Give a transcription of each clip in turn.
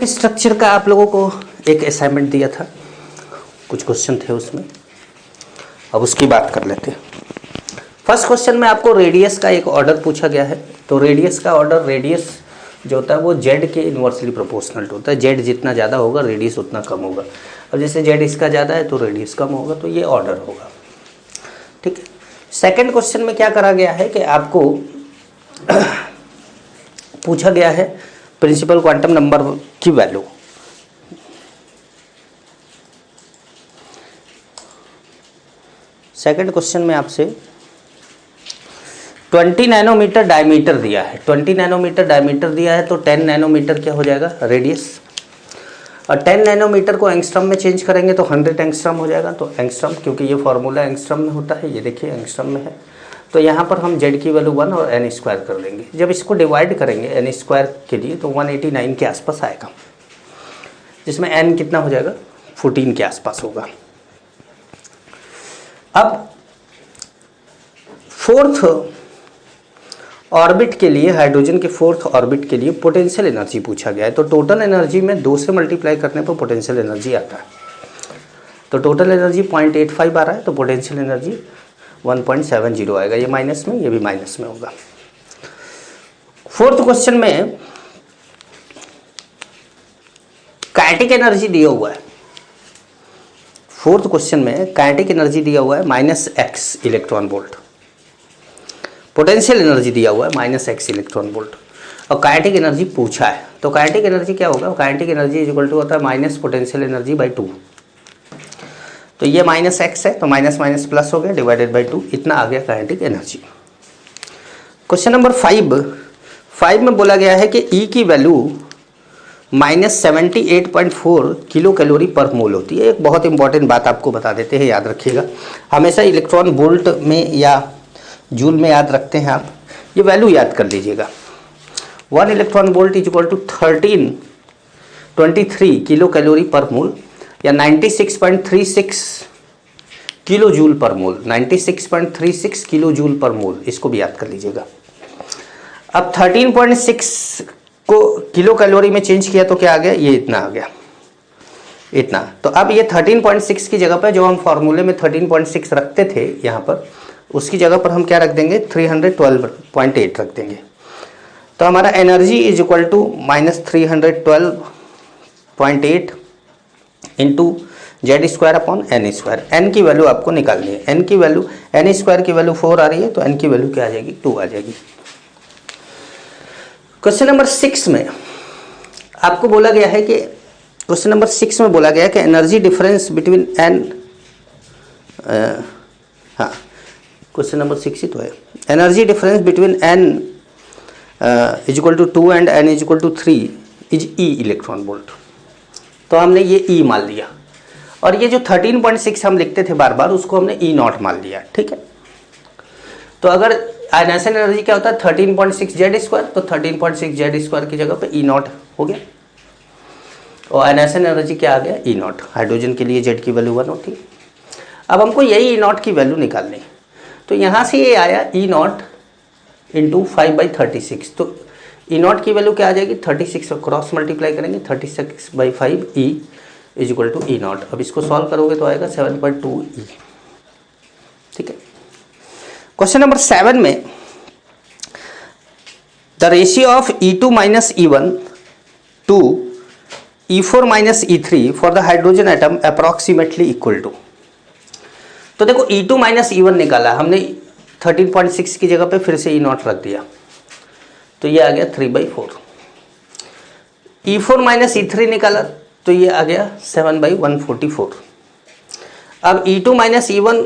Structure का आप लोगों को एक असाइनमेंट दिया था, कुछ क्वेश्चन थे उसमें, अब उसकी बात कर लेते हैं। फर्स्ट क्वेश्चन में आपको रेडियस का एक ऑर्डर पूछा गया है। तो रेडियस का ऑर्डर, रेडियस जो होता है वो जेड के इन्वर्सली प्रोपोर्शनल होता है। जेड जितना ज़्यादा होगा रेडियस उतना कम होगा। अब जैसे जेड इसका ज़्यादा है तो रेडियस कम होगा, तो ये ऑर्डर होगा। ठीक है। सेकेंड क्वेश्चन में क्या करा गया है कि आपको पूछा गया है प्रिंसिपल क्वांटम नंबर की वैल्यू। सेकंड क्वेश्चन में आपसे 20 नैनोमीटर डायमीटर दिया है। 20 नैनोमीटर डायमीटर दिया है तो 10 नैनोमीटर क्या हो जाएगा रेडियस, और 10 नैनोमीटर को एंगस्ट्रम में चेंज करेंगे तो 100 एंगस्ट्रम हो जाएगा। तो एंगस्ट्रम, क्योंकि ये फॉर्मूला एंगस्ट्रम में होता है, ये देखिए एंगस्ट्रम में है, तो यहाँ पर हम जेड की वैल्यू 1 और एन स्क्वायर कर लेंगे। जब इसको डिवाइड करेंगे एन स्क्वायर के लिए तो 189 के आसपास आएगा, जिसमें एन कितना हो जाएगा 14 के आसपास होगा। अब फोर्थ ऑर्बिट के लिए, हाइड्रोजन के फोर्थ ऑर्बिट के लिए पोटेंशियल एनर्जी पूछा गया है। तो टोटल एनर्जी में 2 से मल्टीप्लाई करने पर पोटेंशियल एनर्जी आता है। तो टोटल एनर्जी 0.85 आ रहा है, तो पोटेंशियल एनर्जी 1.70 आएगा। ये माइनस में, ये भी माइनस में होगा। फोर्थ क्वेश्चन में काइनेटिक एनर्जी दिया हुआ है। फोर्थ क्वेश्चन में काइनेटिक एनर्जी दिया हुआ है -x electron volt. Potential energy दिया हुआ है -x इलेक्ट्रॉन वोल्ट, और काइनेटिक एनर्जी पूछा है। तो काइनेटिक एनर्जी क्या होगा, kinetic energy is equal to होता है माइनस पोटेंशियल एनर्जी बाई 2। तो ये -x है तो माइनस माइनस प्लस हो गया, डिवाइडेड बाई 2, इतना आ गया काइनेटिक एनर्जी। क्वेश्चन नंबर 5 में बोला गया है कि E की वैल्यू -78.4 किलो कैलोरी पर मोल होती है। एक बहुत इंपॉर्टेंट बात आपको बता देते हैं, याद रखिएगा। हमेशा इलेक्ट्रॉन वोल्ट में या जूल में याद रखते हैं आप, ये वैल्यू याद कर लीजिएगा। 1 electron volt is equal to 1323 kilocalorie per mole, या 96.36 किलो जूल पर मोल। 96.36 किलो जूल पर मोल, इसको भी याद कर लीजिएगा। अब 13.6 को किलो कैलोरी में चेंज किया तो क्या आ गया, ये इतना आ गया, इतना। तो अब ये 13.6 की जगह पर, जो हम फॉर्मूले में 13.6 रखते थे यहाँ पर, उसकी जगह पर हम क्या रख देंगे 312.8 रख देंगे। तो हमारा energy is equal to -312.8 into Z square upon n square. N की वैल्यू आपको निकालनी है। एन की वैल्यू, एन स्क्वायर की वैल्यू 4 आ रही है, तो एन की वैल्यू क्या आ जाएगी 2 आ जाएगी। क्वेश्चन नंबर 6 में आपको बोला गया है कि, क्वेश्चन नंबर 6 में बोला गया है कि एनर्जी डिफरेंस बिटवीन एन, हाँ क्वेश्चन नंबर 6 ही तो है, energy difference between n is equal to 2 and n is equal to 3 is E electron volt. तो हमने ये ई मान लिया, और ये जो 13.6 हम लिखते थे बार बार, उसको हमने ई नॉट मान लिया। ठीक है। तो अगर आयनेशन एनर्जी क्या होता है 13.6 जेड स्क्वायर, तो 13.6 जेड स्क्वायर की जगह पे ई नॉट हो गया, और आयनेशन एनर्जी क्या आ गया ई नॉट। हाइड्रोजन के लिए जेड की वैल्यू 1 होती है। अब हमको यही ई नॉट की वैल्यू निकालनी है। तो यहाँ से ये आया ई नॉट इंटू 5/36। तो ई नॉट की वैल्यू क्या आ जाएगी 36, क्रॉस मल्टीप्लाई करेंगे 36/5 E is equal to E not. अब इसको सॉल्व करोगे तो आएगा 7.2 ई। ठीक है। क्वेश्चन नंबर 7 में the ratio of E2 minus E1 to E4 minus E3 for the hydrogen atom approximately equal to. तो देखो E2 माइनस E1 निकाला हमने, 13.6 की जगह पे फिर से ई नॉट रख दिया, तो ये आ गया 3/4। E4 माइनस E3 निकाला तो ये आ गया 7/144। अब E2 minus E1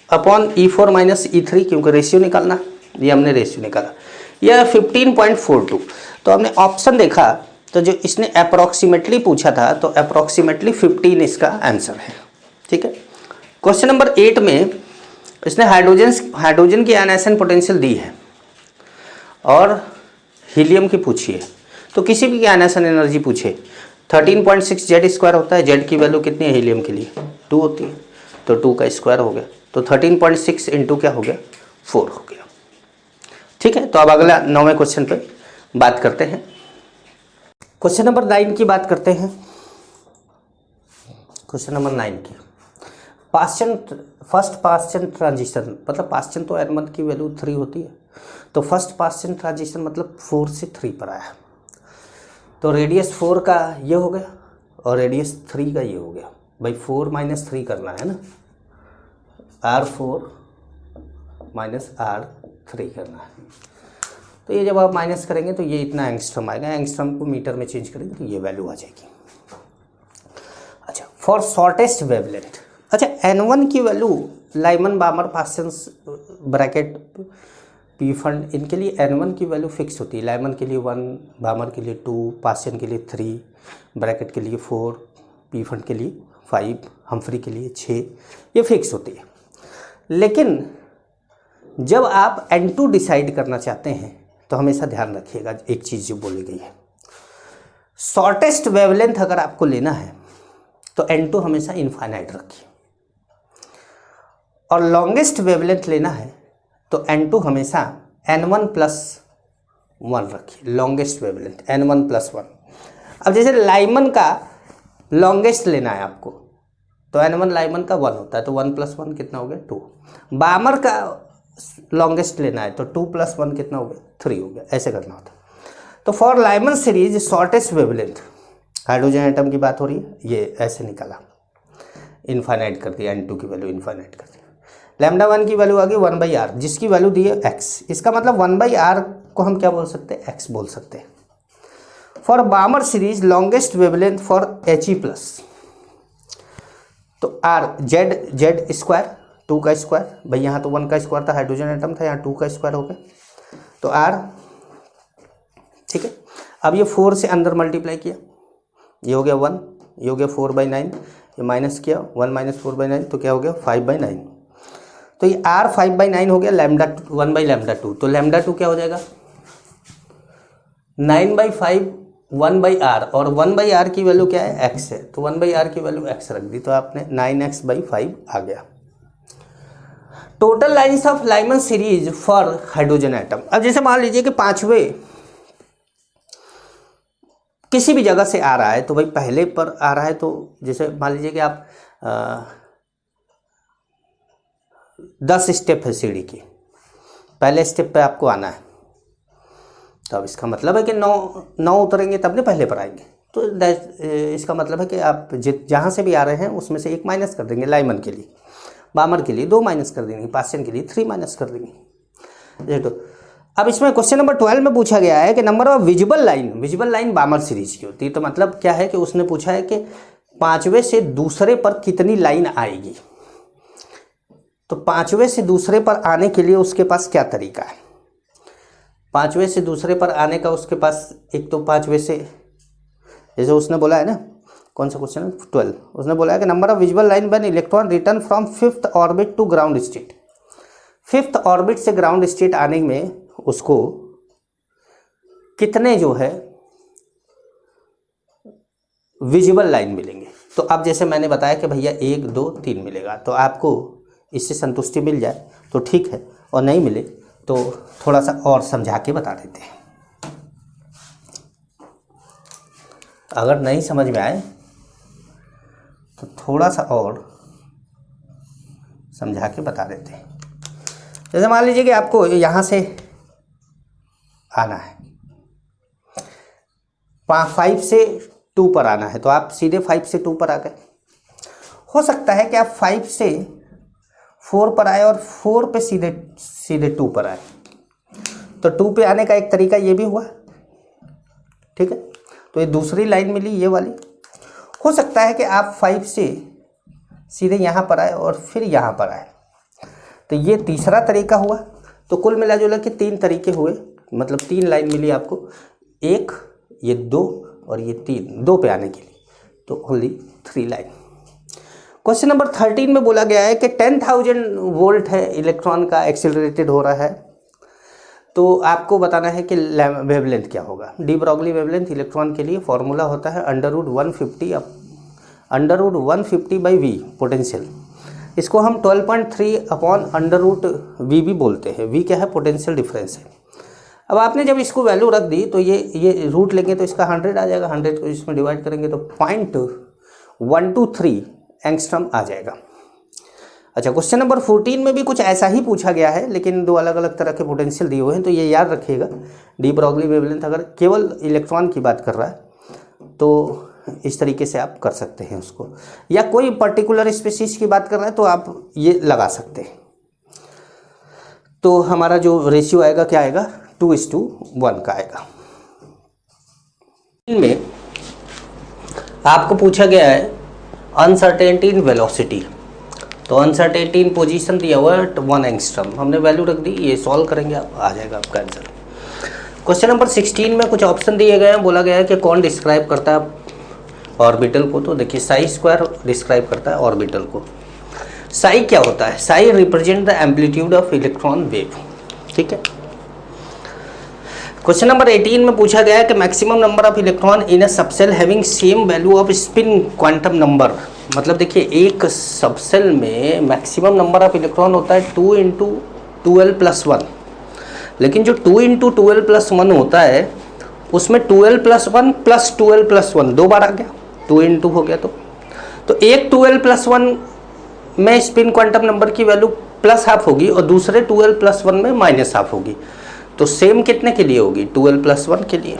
upon E4 minus E3, क्योंकि रेशियो निकालना, ये हमने रेशियो निकाला, यह 15.42। तो हमने ऑप्शन देखा, तो जो इसने अप्रॉक्सीमेटली पूछा था, तो अप्रॉक्सीमेटली 15 इसका आंसर है। ठीक है। क्वेश्चन नंबर 8 में इसने हाइड्रोजन की आयनेशन पोटेंशियल दी है और हीलियम की पूछी है। तो किसी भी की आयनेशन एनर्जी पूछे, 13.6 जेड स्क्वायर होता है, जेड की वैल्यू कितनी है हीलियम के लिए 2 होती है, तो 2 का स्क्वायर हो गया, तो 13.6 इंटू क्या हो गया 4 हो गया। ठीक है। तो अब अगला 9वें क्वेश्चन पे बात करते हैं। क्वेश्चन नंबर 9 की बात करते हैं। क्वेश्चन नंबर 9 की फर्स्ट पास्ट चेन ट्रांजिशन, मतलब पास्ट चेन तो n1 की वैल्यू 3 होती है, तो फर्स्ट पास्ट चेन ट्रांजिशन मतलब 4 से 3 पर आया, तो रेडियस 4 का ये हो गया और रेडियस 3 का ये हो गया। भाई 4 - 3 करना है ना, R4 - R3 करना है। तो ये जब आप माइनस करेंगे तो ये इतना एंगस्ट्रम आएगा, एंगस्ट्रम को मीटर में चेंज करेंगे तो ये वैल्यू आ जाएगी। अच्छा, फॉर शॉर्टेस्ट वेवलेंथ, अच्छा N1 की value Lyman बामर पास्चन्स bracket P fund, इनके लिए N1 की वैल्यू फिक्स होती है। लाइमन के लिए 1, बामर के लिए 2, पास्चन के लिए 3, ब्रैकेट के लिए 4, पी फंड के लिए 5, हम्फ्री के लिए 6, ये फिक्स होती है। लेकिन जब आप N2 डिसाइड करना चाहते हैं तो हमेशा ध्यान रखिएगा एक चीज़ जो बोली गई है, शॉर्टेस्ट वेवलेंथ अगर आपको लेना है तो N2 हमेशा इनफाइनाइट रखिए, और लॉन्गेस्ट वेवलेंथ लेना है तो N2 हमेशा N1+1 रखिए। Longest wavelength N1+1। अब जैसे लाइमन का लॉन्गेस्ट लेना है आपको तो N1 लाइमन का 1 होता है, तो 1 + 1 कितना हो गया 2। बामर का लॉन्गेस्ट लेना है तो 2 + 1 कितना हो गया 3 हो गया, ऐसे करना होता है। तो for Lyman series shortest wavelength, hydrogen atom की बात हो रही है, ये ऐसे निकाला, इनफाइनाइट कर दिया, N2 की वैल्यू इनफाइनाइट कर दिया। λ1 की वैल्यू आ गई 1/r, जिसकी वैल्यू दी है x, इसका मतलब 1/r को हम क्या बोल सकते हैं, x बोल सकते हैं। For बामर series longest wavelength for He+, तो r z स्क्वायर 2 का स्क्वायर, भाई यहाँ तो 1 का स्क्वायर था, हाइड्रोजन एटम था, यहाँ 2 का स्क्वायर हो गया, तो r, ठीक है। अब ये 4 से अंदर मल्टीप्लाई किया, ये हो गया 1, ये हो गया 4/9, ये माइनस किया 1 - 4/9, तो क्या हो गया 5/9। तो ये r 5/9 हो गया, लैम्डा 1/λ2, तो λ2 क्या हो जाएगा 9/5 1/r, और 1/r की वैल्यू क्या है x है, तो 1/r की वैल्यू x रख दी, तो आपने 9x/5 आ गया। Total lines of Lyman series for hydrogen atom. अब जैसे मान लीजिए कि पांचवें किसी भी जगह से आ रहा है, तो भाई पहले पर आ रहा है, तो जैसे मान लीजिए कि आप 10 स्टेप है सीढ़ी की, पहले स्टेप पे आपको आना है, तो अब इसका मतलब है कि 9 उतरेंगे तब ने पहले पर आएंगे, तो इसका मतलब है कि आप जहाँ से भी आ रहे हैं उसमें से 1 माइनस कर देंगे। लाइमन के लिए, बामर के लिए 2 माइनस कर देंगे, पास्चन के लिए 3 माइनस कर देंगे। तो अब इसमें क्वेश्चन नंबर 12 में पूछा गया है कि number of visible line बामर series की होती है, तो मतलब क्या है कि उसने पूछा है कि पांचवें से दूसरे पर कितनी लाइन आएगी, तो पांचवें से दूसरे पर आने के लिए उसके पास क्या तरीका है। पांचवें से दूसरे पर आने का उसके पास, एक तो पांचवें से, जैसे उसने बोला है ना, कौन सा क्वेश्चन है 12, उसने बोला है कि number of visible line when electron return from 5th orbit to ground state. 5th orbit से ग्राउंड स्टेट आने में उसको कितने जो है विजिबल लाइन मिलेंगे। तो अब जैसे मैंने बताया कि भैया 1 2 3 मिलेगा, तो आपको इससे संतुष्टि मिल जाए तो ठीक है, और नहीं मिले तो थोड़ा सा और समझा के बता देते हैं। अगर नहीं समझ में आए तो थोड़ा सा और समझा के बता देते हैं। जैसे मान लीजिए कि आपको यहाँ से आना है, 5 से 2 पर आना है, तो आप सीधे 5 से 2 पर आ गए। हो सकता है कि आप 5 से 4 पर आए और 4 पे सीधे 2 पर आए, तो 2 पे आने का एक तरीका ये भी हुआ, ठीक है। तो ये दूसरी लाइन मिली, ये वाली। हो सकता है कि आप 5 से सीधे यहाँ पर आए और फिर यहाँ पर आए, तो ये तीसरा तरीका हुआ। तो कुल मिला जुला के 3 तरीके हुए, मतलब 3 लाइन मिली आपको, 1 ये 2 और ये 3, 2 पे आने के लिए, तो ओनली 3 लाइन। क्वेश्चन नंबर 13 में बोला गया है कि 10,000 वोल्ट है, इलेक्ट्रॉन का एक्सेलरेटेड हो रहा है, तो आपको बताना है कि वेवलेंथ क्या होगा। डी ब्रॉगली वेवलेंथ इलेक्ट्रॉन के लिए फॉर्मूला होता है √150/V पोटेंशियल। इसको हम 12.3/√V भी बोलते हैं। V क्या है, पोटेंशियल डिफरेंस है। अब आपने जब इसको वैल्यू रख दी तो ये रूट लेंगे तो इसका 100 आ जाएगा, 100 को इसमें डिवाइड करेंगे तो 0.123 एंगस्ट्रॉम आ जाएगा। अच्छा, क्वेश्चन नंबर 14 में भी कुछ ऐसा ही पूछा गया है, लेकिन दो अलग अलग तरह के पोटेंशियल दिए हुए हैं, तो ये याद रखिएगा। डी ब्रॉगली वेवलेंथ अगर केवल इलेक्ट्रॉन की बात कर रहा है तो इस तरीके से आप कर सकते हैं उसको, या कोई पर्टिकुलर स्पीशीज की बात कर रहा है तो आप ये लगा सकते हैं। तो हमारा जो रेशियो आएगा क्या आएगा, 2:1 का आएगा। इनमें आपको पूछा गया है अनसर्टेनिटी इन वेलोसिटी, तो अनसर्टेनिटी इन पोजीशन दिया हुआ है 1 एंगस्ट्रॉम, हमने वैल्यू रख दी, ये सॉल्व करेंगे आप, आ जाएगा आपका आंसर। क्वेश्चन नंबर 16 में कुछ ऑप्शन दिए गए हैं, बोला गया है कि कौन डिस्क्राइब करता है ऑर्बिटल को, तो देखिए साई स्क्वायर डिस्क्राइब करता है ऑर्बिटल को। साई क्या होता है, Sai represent the amplitude of electron wave, ठीक है। क्वेश्चन नंबर 18 में पूछा गया है कि maximum number of electron in a subshell having same value off spin quantum number, मतलब देखिए एक सबसेल में मैक्सिमम नंबर ऑफ इलेक्ट्रॉन होता है 2 × 12+1, लेकिन जो 2 × 12+1 होता है उसमें 12+1 + 12+1 दो बार आ गया, 2 × 2 हो गया। तो एक 12+1 में स्पिन क्वांटम नंबर की वैल्यू +½ होगी और दूसरे 12+1 में -½ होगी, तो सेम कितने के लिए होगी, 12+1 के लिए।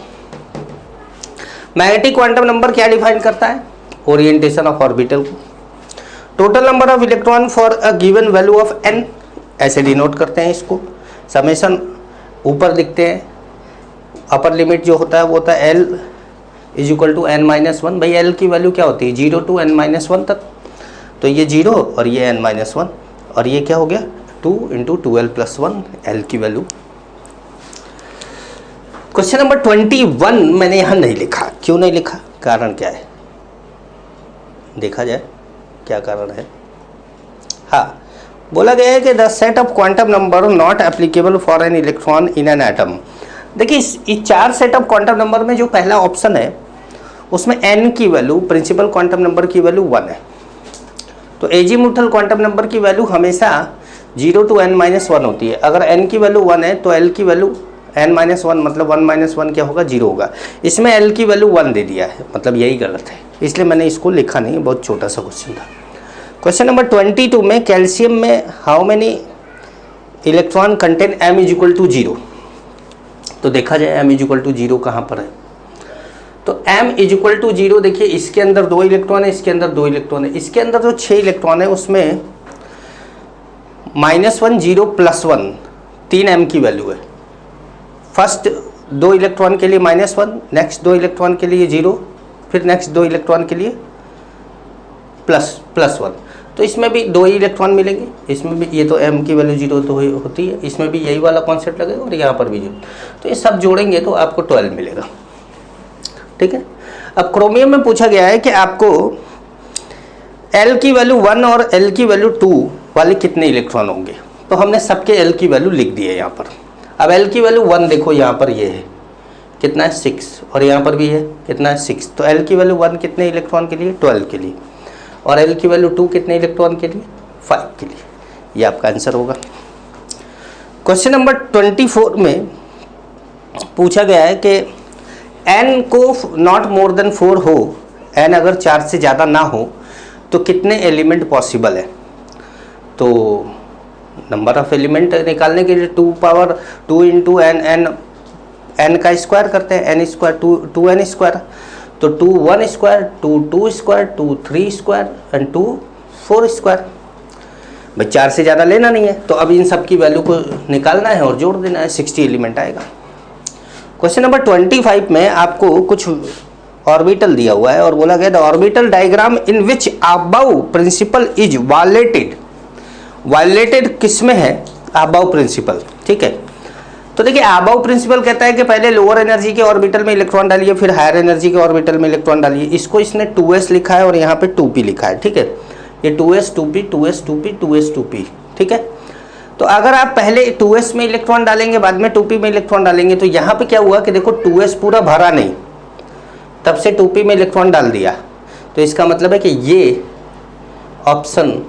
मैग्नेटिक क्वांटम नंबर क्या डिफाइन करता है, ओरिएंटेशन ऑफ ऑर्बिटल को। Total number of electron for a given value of n, ऐसे डिनोट करते हैं इसको, समेशन ऊपर लिखते हैं, अपर लिमिट जो होता है वो होता है l = n-1। भाई l की वैल्यू क्या होती है, 0 to n-1 तक, तो ये 0 और ये n-1, और ये क्या हो गया 2 × 12+1 l की वैल्यू। क्वेश्चन नंबर 21 मैंने यहाँ नहीं लिखा, क्यों नहीं लिखा, कारण क्या है, देखा जाए क्या कारण है। हाँ, बोला गया है कि the set of quantum number not applicable for an electron in an atom. देखिए इस 4 सेट ऑफ क्वांटम नंबर में जो पहला ऑप्शन है उसमें n की वैल्यू, प्रिंसिपल क्वांटम नंबर की वैल्यू 1 है, तो एजीमुथल क्वांटम नंबर की वैल्यू हमेशा 0 to n-1 होती है। अगर n की वैल्यू 1 है तो l की वैल्यू n-1 मतलब 1 - 1 क्या होगा, 0 होगा। इसमें l की वैल्यू 1 दे दिया है, मतलब यही गलत है, इसलिए मैंने इसको लिखा नहीं, बहुत छोटा सा क्वेश्चन था। क्वेश्चन नंबर 22 में कैल्शियम में how many electron contain m = 0, तो देखा जाए m = 0 कहाँ पर है, तो m = 0 देखिए इसके अंदर 2 इलेक्ट्रॉन है, इसके अंदर 2 इलेक्ट्रॉन है, इसके अंदर जो 6 इलेक्ट्रॉन है उसमें -1 0 +1 3 m की वैल्यू है। फर्स्ट 2 इलेक्ट्रॉन के लिए -1, नेक्स्ट 2 इलेक्ट्रॉन के लिए 0, फिर नेक्स्ट 2 इलेक्ट्रॉन के लिए +1, तो इसमें भी 2 ही इलेक्ट्रॉन मिलेंगे, इसमें भी ये तो m की वैल्यू 0 तो होती है, इसमें भी यही वाला कॉन्सेप्ट लगेगा और यहाँ पर भी 0, तो ये सब जोड़ेंगे तो आपको 12 मिलेगा, ठीक है। अब क्रोमियम में पूछा गया है कि आपको L की वैल्यू 1 और L की वैल्यू 2 वाले कितने इलेक्ट्रॉन होंगे, तो हमने सबके L की वैल्यू लिख दी है यहाँ पर। अब L की वैल्यू 1 देखो यहाँ पर ये है कितना है 6, और यहाँ पर भी है कितना है 6, तो L की वैल्यू 1 कितने इलेक्ट्रॉन के लिए, 12 के लिए, और L की वैल्यू 2 कितने इलेक्ट्रॉन के लिए, 5 के लिए, ये आपका आंसर होगा। क्वेश्चन नंबर 24 में पूछा गया है कि n को नॉट मोर देन 4 हो, n अगर 4 से ज़्यादा ना हो तो कितने एलिमेंट पॉसिबल है, तो नंबर ऑफ एलिमेंट निकालने के लिए 2 × n का स्क्वायर करते हैं, n स्क्वायर 2n स्क्वायर, तो 2 1 square, 2 2 square, 2 3 square and 2 4 square. भाई 4 से ज़्यादा लेना नहीं है, तो अब इन सब की वैल्यू को निकालना है और जोड़ देना है, 60 एलिमेंट आएगा। क्वेश्चन नंबर 25 में आपको कुछ ऑर्बिटल दिया हुआ है और बोला गया the orbital diagram in which Aufbau principle is violated. Violated किस में है, अबव प्रिंसिपल, ठीक है। तो देखिए अबव प्रिंसिपल कहता है कि पहले लोअर एनर्जी के ऑर्बिटल में इलेक्ट्रॉन डालिए, फिर हायर एनर्जी के ऑर्बिटल में इलेक्ट्रॉन डालिए। इसको इसने 2s लिखा है और यहाँ पे 2p लिखा है, ठीक है। ये 2s 2p 2s 2p 2s 2p, ठीक है। तो अगर आप पहले 2s में इलेक्ट्रॉन डालेंगे, बाद में 2p में इलेक्ट्रॉन डालेंगे, तो यहाँ पे क्या हुआ कि देखो 2s पूरा भरा नहीं, तब से 2p में इलेक्ट्रॉन डाल दिया, तो इसका मतलब है कि ये ऑप्शन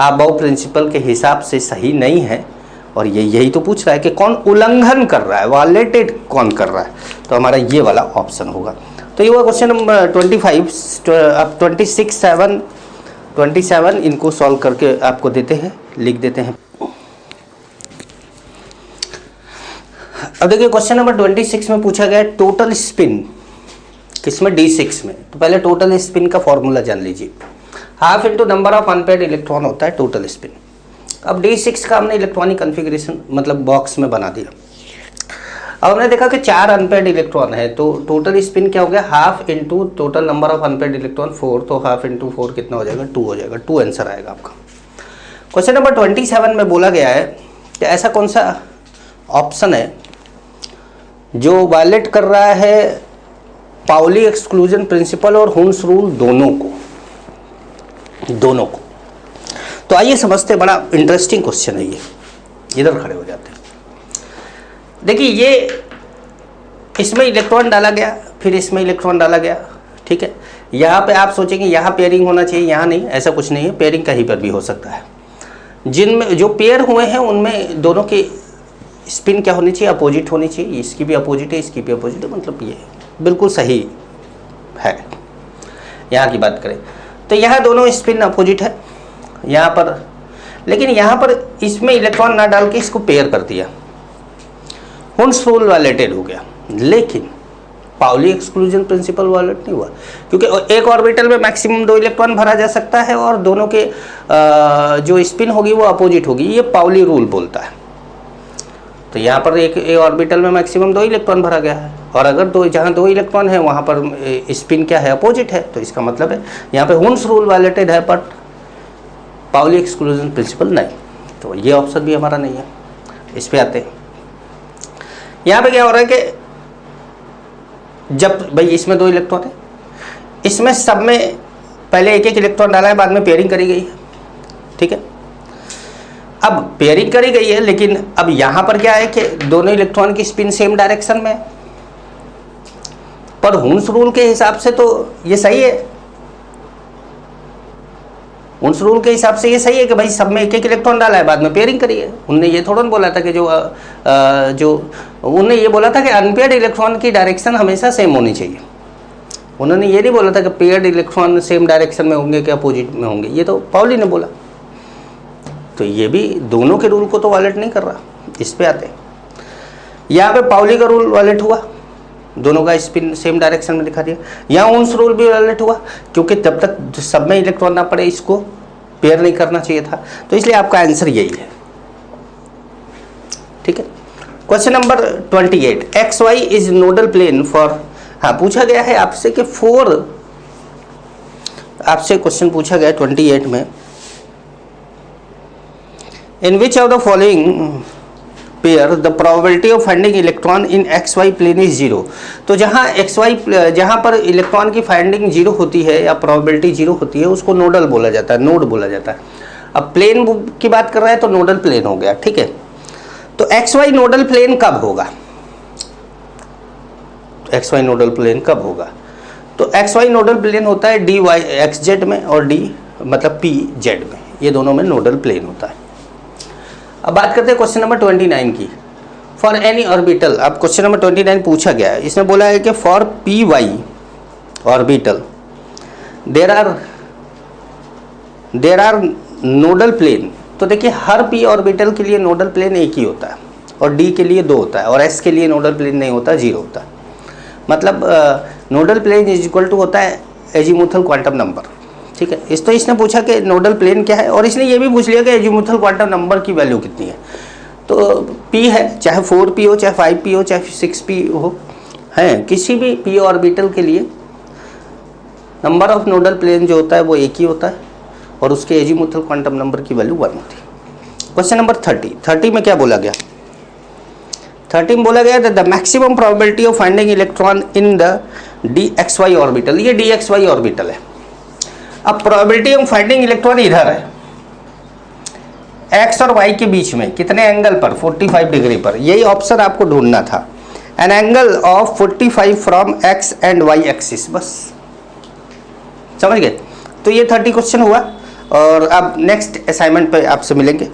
अबव प्रिंसिपल के हिसाब से सही नहीं है और यही तो पूछ रहा है कि कौन उल्लंघन कर रहा है, वायलेटेड कौन कर रहा है, तो हमारा ये वाला ऑप्शन होगा। तो ये हुआ क्वेश्चन नंबर 25। अब 26, 27 इनको सॉल्व करके आपको देते हैं, लिख देते हैं। अब देखिए क्वेश्चन नंबर 26 में पूछा गया टोटल स्पिन, किसमें, D6 में। तो पहले टोटल स्पिन का फॉर्मूला जान लीजिए, half into number of unpaired electron होता है टोटल स्पिन। अब D6 का हमने इलेक्ट्रॉनिक कन्फिग्रेशन मतलब बॉक्स में बना दिया। अब हमने देखा कि 4 अनपेयर्ड इलेक्ट्रॉन है, तो टोटल स्पिन क्या हो गया, half into total number of unpaired electron 4, तो हाफ इंटू 4 कितना हो जाएगा, 2 हो जाएगा। 2 आंसर आएगा आपका। क्वेश्चन नंबर 27 में बोला गया है कि ऐसा कौन सा ऑप्शन है जो वायलेट कर रहा है पाउली एक्सक्लूजन प्रिंसिपल और हुन्स रूल दोनों को। तो आइए समझते हैं, बड़ा इंटरेस्टिंग क्वेश्चन है ये। इधर खड़े हो जाते हैं। देखिए ये इसमें इलेक्ट्रॉन डाला गया, फिर इसमें इलेक्ट्रॉन डाला गया, ठीक है। यहाँ पे आप सोचेंगे यहाँ पेयरिंग होना चाहिए, यहाँ नहीं, ऐसा कुछ नहीं है, पेयरिंग कहीं पर भी हो सकता है। जिनमें जो पेयर हुए हैं उनमें दोनों की स्पिन क्या होनी चाहिए, अपोजिट होनी चाहिए। इसकी भी अपोजिट है, इसकी भी अपोजिट है, मतलब ये बिल्कुल सही है। यहाँ की बात करें तो यहाँ दोनों स्पिन अपोजिट है यहाँ पर, लेकिन यहाँ पर इसमें इलेक्ट्रॉन ना डाल के इसको पेयर कर दिया, हुन्स रूल वायलेटेड हो गया। लेकिन पाउली एक्सक्लूजन प्रिंसिपल वायलेट नहीं हुआ, क्योंकि एक ऑर्बिटल में मैक्सिमम 2 इलेक्ट्रॉन भरा जा सकता है और दोनों के जो स्पिन होगी वो अपोजिट होगी, ये पाउली रूल बोलता है। तो यहाँ पर एक ऑर्बिटल में मैक्सिमम 2 इलेक्ट्रॉन भरा गया है, और अगर जहाँ 2 इलेक्ट्रॉन है वहाँ पर स्पिन क्या है, अपोजिट है, तो इसका मतलब है यहाँ पे हुन्स रूल वायलेटेड है बट पाउली एक्सक्लूजन प्रिंसिपल नहीं। तो ये ऑप्शन भी हमारा नहीं है। इस पे आते हैं। यहाँ पे क्या हो रहा है कि जब भाई इसमें 2 इलेक्ट्रॉन है, इसमें सब में पहले एक इलेक्ट्रॉन डाला है, बाद में पेयरिंग करी गई है, ठीक है। अब पेयरिंग करी गई है, लेकिन अब यहाँ पर क्या है कि दोनों इलेक्ट्रॉन की स्पिन सेम डायरेक्शन में है, पर हुन्स रूल के हिसाब से तो ये सही है। हुन्स रूल के हिसाब से ये सही है कि भाई सब में एक इलेक्ट्रॉन डाला है, बाद में पेयरिंग करी है। उनने ये थोड़ा बोला था कि उनने ये बोला था कि अनपेयर्ड इलेक्ट्रॉन की डायरेक्शन हमेशा सेम होनी चाहिए। उन्होंने ये नहीं बोला था कि पेयर्ड इलेक्ट्रॉन सेम डायरेक्शन में होंगे कि अपोजिट में होंगे, ये तो पाउली ने बोला। तो ये भी दोनों के रूल को तो वायलेट नहीं कर रहा। इस पे आते हैं। यहाँ पे पाउली का रूल वायलेट हुआ, दोनों का स्पिन सेम डायरेक्शन में दिखा दिया। यहाँ हुन्स रूल भी वायलेट हुआ, क्योंकि जब तक सब में इलेक्ट्रॉन ना पड़े इसको पेयर नहीं करना चाहिए था। तो इसलिए आपका आंसर यही है, ठीक है। Question number 28, x y is nodal plane for, हाँ पूछा गया है आपसे कि आपसे क्वेश्चन पूछा गया 28 में, in which of the following pair the probability of finding electron in xy plane is 0। तो जहाँ पर इलेक्ट्रॉन की फाइंडिंग 0 होती है या प्रोबेबिलिटी 0 होती है उसको नोडल बोला जाता है, नोड बोला जाता है। अब प्लेन की बात कर रहा है तो नोडल प्लेन हो गया, ठीक है। तो xy नोडल प्लेन कब होगा, xy नोडल प्लेन कब होगा? तो xy नोडल प्लेन होता है dy xz में और d मतलब pz में, ये दोनों में नोडल प्लेन होता है। अब बात करते हैं क्वेश्चन नंबर 29 की। फॉर एनी ऑर्बिटल, अब क्वेश्चन नंबर 29 पूछा गया है, इसमें बोला है कि for p y orbital there are nodal plane. तो देखिए हर पी ऑर्बिटल के लिए नोडल प्लेन एक ही होता है और डी के लिए 2 होता है, और एस के लिए नोडल प्लेन नहीं होता, 0 होता है। मतलब nodal plane is equal to होता है एजीमुथल क्वांटम नंबर, ठीक है। इसने पूछा कि नोडल प्लेन क्या है, और इसने ये भी पूछ लिया कि एजीमुथल क्वांटम नंबर की वैल्यू कितनी है। तो p है, चाहे 4p हो, चाहे 5p हो, चाहे 6p हो, है किसी भी p ऑर्बिटल के लिए नंबर ऑफ नोडल प्लेन जो होता है वो एक ही होता है, और उसके एजीमुथल क्वांटम नंबर की वैल्यू 1 होती है। क्वेश्चन नंबर 30 में क्या बोला गया? 30 में बोला गया the maximum probability of finding electron in the dxy orbital, ये dxy ऑर्बिटल है। अब प्रोबेबिलिटी ऑफ फाइंडिंग इलेक्ट्रॉन इधर है, x और y के बीच में कितने एंगल पर, 45 डिग्री पर, यही ऑप्शन आपको ढूंढना था। An angle of 45 from x and y axis, बस समझ गए। तो ये 30 क्वेश्चन हुआ, और अब नेक्स्ट असाइनमेंट पे आपसे मिलेंगे।